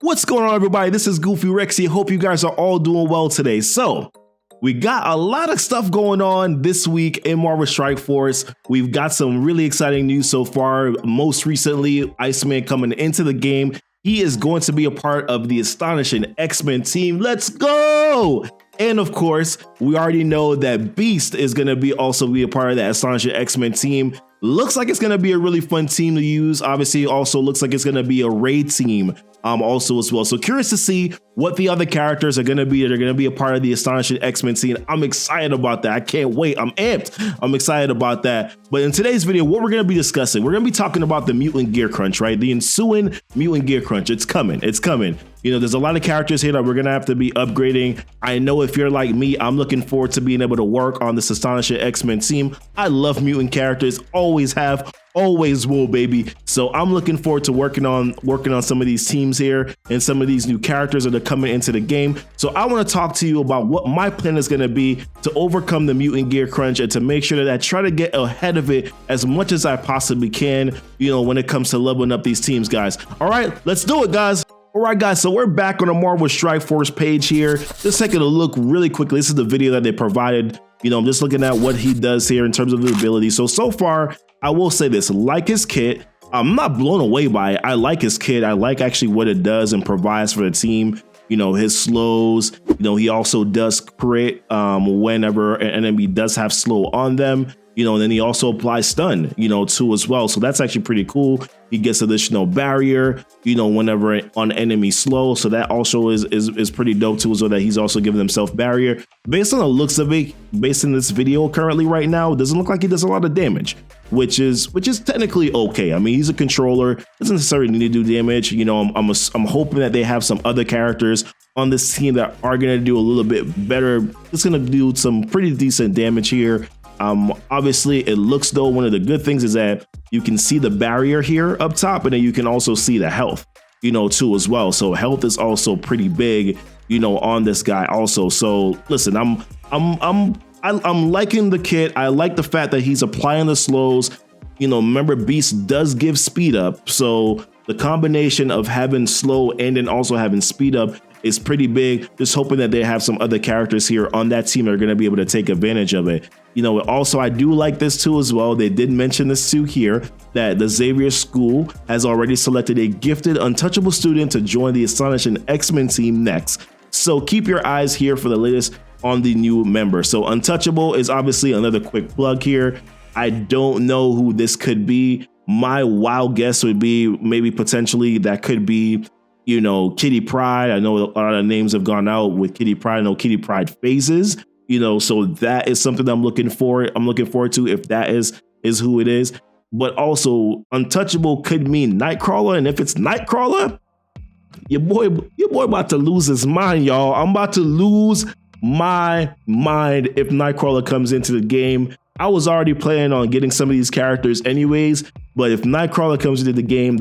What's going on, everybody? This is Goofy Rexy. Hope you guys are all doing well today. So, we got a lot of stuff going on this week in Marvel Strike Force. We've got some really exciting news so far. Most recently, Iceman coming into the game. He is going to be a part of the Astonishing X-Men team. Let's go! And of course, we already know that Beast is going to be a part of that Astonishing X-Men team. Looks like it's going to be a really fun team to use. Obviously, also looks like it's going to be a raid team also as well. So curious to see what the other characters are going to be. They're going to be a part of the Astonishing X-Men team. I'm excited about that. I can't wait. I'm amped. I'm excited about that. But in today's video, what we're going to be discussing, we're going to be talking about the Mutant Gear Crunch, right? The ensuing Mutant Gear Crunch. It's coming. It's coming. You know, there's a lot of characters here that we're going to have to be upgrading. I know if you're like me, I'm looking forward to being able to work on this Astonishing X-Men team. I love mutant characters, always have, always will, baby. So I'm looking forward to working on some of these teams here and some of these new characters that are coming into the game. So I want to talk to you about what my plan is going to be to overcome the Mutant Gear Crunch and to make sure that I try to get ahead of it as much as I possibly can, you know, when it comes to leveling up these teams, guys. All right, let's do it, guys. All right, guys, so we're back on the Marvel Strike Force page here. Just taking a look really quickly. This is the video that they provided. You know, I'm just looking at what he does here in terms of the ability. So far, I will say this, like his kit, I'm not blown away by it. I like his kit. I like actually what it does and provides for the team. You know, his slows, you know, he also does crit whenever an enemy does have slow on them. You know, and then he also applies stun, you know, too as well. So that's actually pretty cool. He gets additional barrier, you know, whenever on enemy slow. So that also is pretty dope too as well, that he's also giving himself barrier. Based on the looks of it, based on this video currently right now, it doesn't look like he does a lot of damage, which is technically okay. I mean, he's a controller, doesn't necessarily need to do damage. You know, I'm hoping that they have some other characters on this team that are going to do a little bit better. It's going to do some pretty decent damage here. Obviously it looks though, one of the good things is that you can see the barrier here up top, and then you can also see the health, you know, too as well. So health is also pretty big, you know, on this guy also. So listen, I'm liking the kit. I like the fact that he's applying the slows. You know, remember Beast does give speed up. So the combination of having slow and then also having speed up is pretty big. Just hoping that they have some other characters here on that team that are going to be able to take advantage of it. You know, also, I do like this too as well. They did mention this too here, that the Xavier School has already selected a gifted, untouchable student to join the Astonishing X-Men team next. So keep your eyes here for the latest on the new member. So Untouchable is obviously another quick plug here. I don't know who this could be. My wild guess would be maybe potentially that could be, you know, Kitty Pryde. I know a lot of names have gone out with Kitty Pryde. I know Kitty Pryde phases, you know, so that is something that I'm looking forward to if that is who it is. But also Untouchable could mean Nightcrawler, and if it's Nightcrawler, your boy about to lose his mind, y'all. I'm about to lose my mind if Nightcrawler comes into the game. I was already planning on getting some of these characters anyways, but if Nightcrawler comes into the game,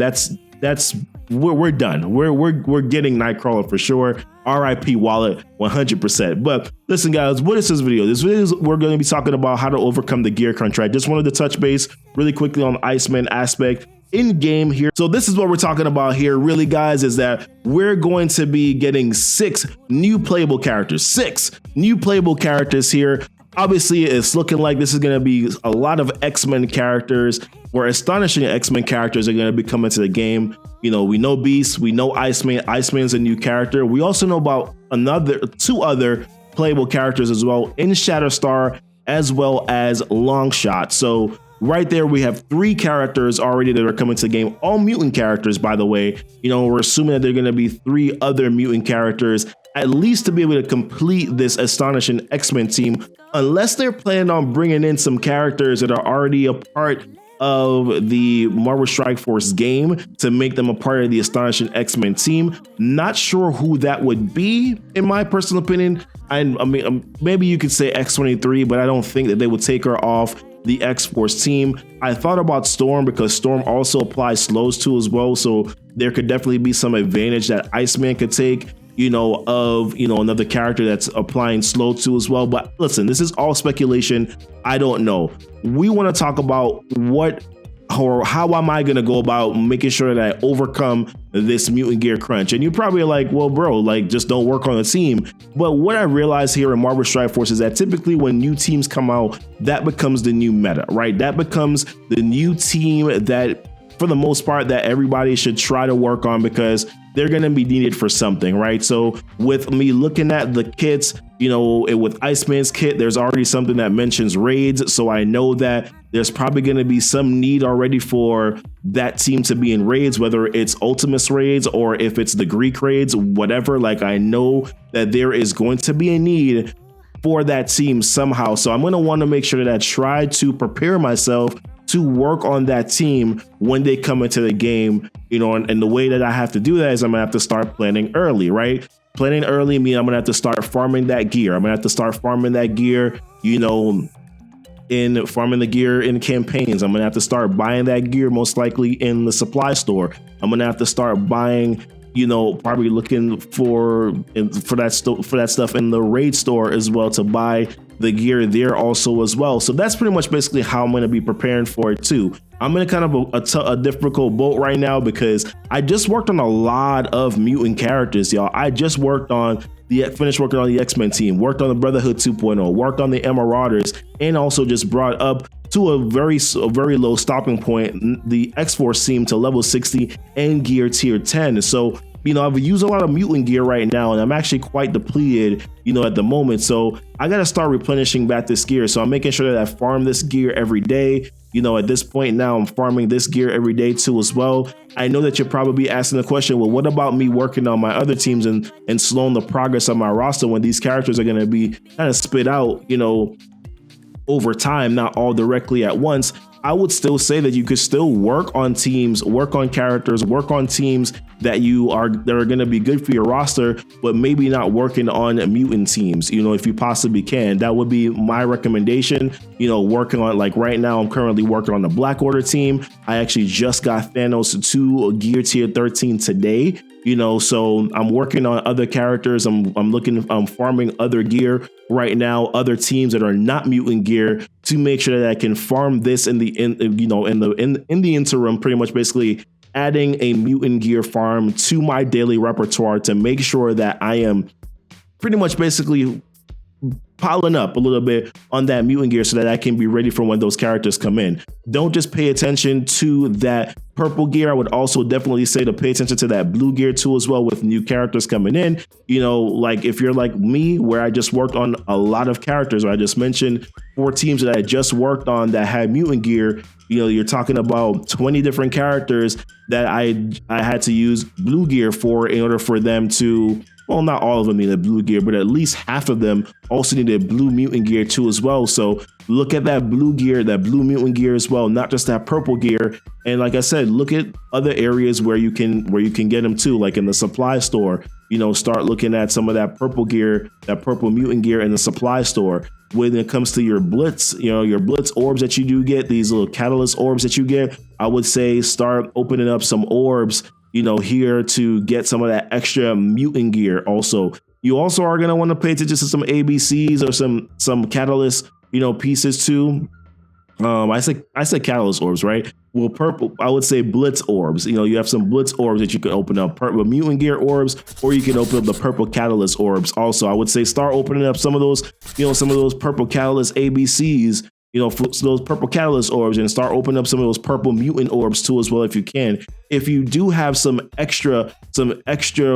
we're done. We're getting Nightcrawler for sure. RIP Wallet 100%. But listen, guys, what is this video? This video is we're going to be talking about how to overcome the gear crunch. Right? Just wanted to touch base really quickly on the Iceman aspect in game here. So this is what we're talking about here, really, guys, is that we're going to be getting 6 new playable characters. 6 new playable characters here. Obviously, it's looking like this is going to be a lot of X-Men characters, or Astonishing X-Men characters are going to be coming to the game. You know, we know Beast, we know Iceman. Iceman's a new character. We also know about 2 other playable characters as well, in Shatterstar as well as Longshot. So right there, we have 3 characters already that are coming to the game. All mutant characters, by the way. You know, we're assuming that they're going to be 3 other mutant characters, at least to be able to complete this Astonishing X-Men team, unless they're planning on bringing in some characters that are already a part of the Marvel Strike Force game to make them a part of the Astonishing X-Men team. Not sure who that would be, in my personal opinion. I mean, maybe you could say X-23, but I don't think that they would take her off the X-Force team. I thought about Storm because Storm also applies slows too as well, so there could definitely be some advantage that Iceman could take, you know, of, you know, another character that's applying slow to as well. But listen, this is all speculation. I don't know. We want to talk about what or how am I going to go about making sure that I overcome this Mutant Gear Crunch? And you're probably like, well, bro, like just don't work on a team. But what I realized here in Marvel Strike Force is that typically when new teams come out, that becomes the new meta, right? That becomes the new team that, for the most part, that everybody should try to work on because they're going to be needed for something, right? So with me looking at the kits, you know, with Iceman's kit, there's already something that mentions raids. So I know that there's probably going to be some need already for that team to be in raids, whether it's Ultimus raids or if it's the Greek raids, whatever. Like, I know that there is going to be a need for that team somehow. So I'm going to want to make sure that I try to prepare myself to work on that team when they come into the game, you know, and the way that I have to do that is I'm gonna have to start planning early, right? Planning early means I'm gonna have to start farming that gear. I'm gonna have to start farming that gear, you know, in farming the gear in campaigns. I'm gonna have to start buying that gear most likely in the supply store. I'm gonna have to start buying, you know, probably looking for that stuff in the raid store as well, to buy the gear there also as well. So that's pretty much basically how I'm going to be preparing for it too. I'm in kind of a difficult boat right now because I just worked on a lot of mutant characters, y'all. I just finished working on the X-Men team, worked on the Brotherhood 2.0, worked on the Marauders, and also just brought up to a very low stopping point the X-Force team to level 60 and gear tier 10. So, you know, I've used a lot of mutant gear right now, and I'm actually quite depleted, you know, at the moment. So I got to start replenishing back this gear. So I'm making sure that I farm this gear every day. You know, at this point now, I'm farming this gear every day too as well. I know that you're probably asking the question, well, what about me working on my other teams and slowing the progress of my roster when these characters are going to be kind of spit out, you know, over time, not all directly at once? I would still say that you could still work on teams, work on characters, work on teams that are going to be good for your roster, but maybe not working on mutant teams, you know, if you possibly can. That would be my recommendation. You know, working on, like right now, I'm currently working on the Black Order team. I actually just got Thanos to gear tier 13 today. You know, so I'm working on other characters. I'm farming other gear right now, other teams that are not mutant gear, to make sure that I can farm this in the interim, pretty much basically adding a mutant gear farm to my daily repertoire to make sure that I am pretty much basically piling up a little bit on that mutant gear so that I can be ready for when those characters come in. Don't just pay attention to that purple gear. I would also definitely say to pay attention to that blue gear too as well, with new characters coming in. You know, like if you're like me, where I just worked on a lot of characters, or I just mentioned 4 teams that I just worked on that had mutant gear, you know, you're talking about 20 different characters that I had to use blue gear for in order for them to, well, not all of them needed blue gear, but at least half of them also needed blue mutant gear too as well. So look at that blue gear, that blue mutant gear as well, not just that purple gear. And like I said, look at other areas where you can get them too, like in the supply store. You know, start looking at some of that purple gear, that purple mutant gear in the supply store. When it comes to your blitz, you know, your blitz orbs that you do get, these little catalyst orbs that you get, I would say start opening up some orbs, you know, here to get some of that extra mutant gear. Also, you also are going to want to pay attention to some ABCs or some catalyst, you know, pieces too. I said catalyst orbs, right? Well, purple, I would say blitz orbs. You know, you have some blitz orbs that you can open up, purple mutant gear orbs, or you can open up the purple catalyst orbs. Also, I would say start opening up some of those, you know, some of those purple catalyst ABCs, you know, for those purple catalyst orbs, and start opening up some of those purple mutant orbs too as well if you can. If you do have some extra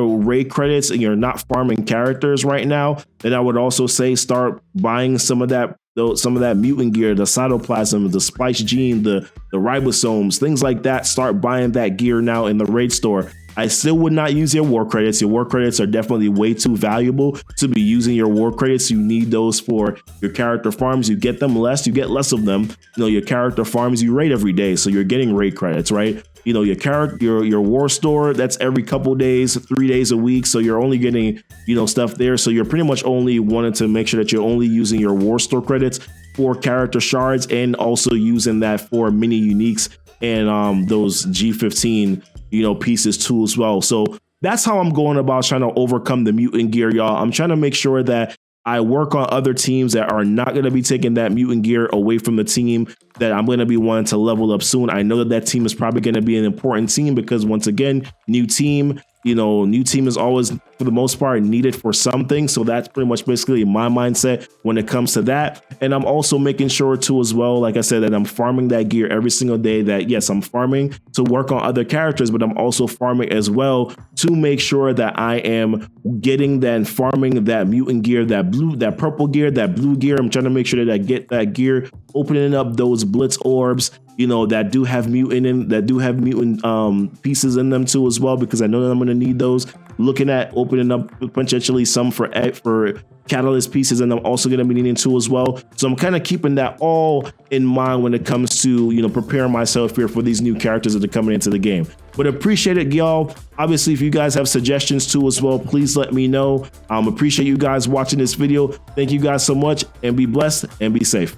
raid credits and you're not farming characters right now, then I would also say start buying some of that mutant gear, the cytoplasm, the splice gene, the ribosomes, things like that. Start buying that gear now in the raid store. I still would not use your war credits. Your war credits are definitely way too valuable to be using your war credits. You need those for your character farms. You get less of them. You know, your character farms you raid every day, so you're getting raid credits, right? You know, your war store, that's every couple days, 3 days a week. So you're only getting, you know, stuff there. So you're pretty much only wanting to make sure that you're only using your war store credits for character shards, and also using that for mini uniques and those G15, you know, pieces too as well. So that's how I'm going about trying to overcome the mutant gear, y'all. I'm trying to make sure that I work on other teams that are not going to be taking that mutant gear away from the team that I'm going to be wanting to level up soon. I know that that team is probably going to be an important team because once again, new team, new team is always, for the most part, needed for something. So that's pretty much basically my mindset when it comes to that. And I'm also making sure too as well, like I said, that I'm farming that gear every single day. That yes, I'm farming to work on other characters, but I'm also farming as well to make sure that I am getting that, farming that mutant gear, that purple gear, that blue gear. I'm trying to make sure that I get that gear, opening up those blitz orbs, that do have mutant pieces in them too as well, because I know that I'm going to need those. Looking at opening up potentially some for catalyst pieces, and I'm also going to be needing too as well. So I'm kind of keeping that all in mind when it comes to preparing myself here for these new characters that are coming into the game. But appreciate it, y'all. Obviously, if you guys have suggestions too as well, please let me know. Appreciate you guys watching this video. Thank you guys so much, and be blessed and be safe.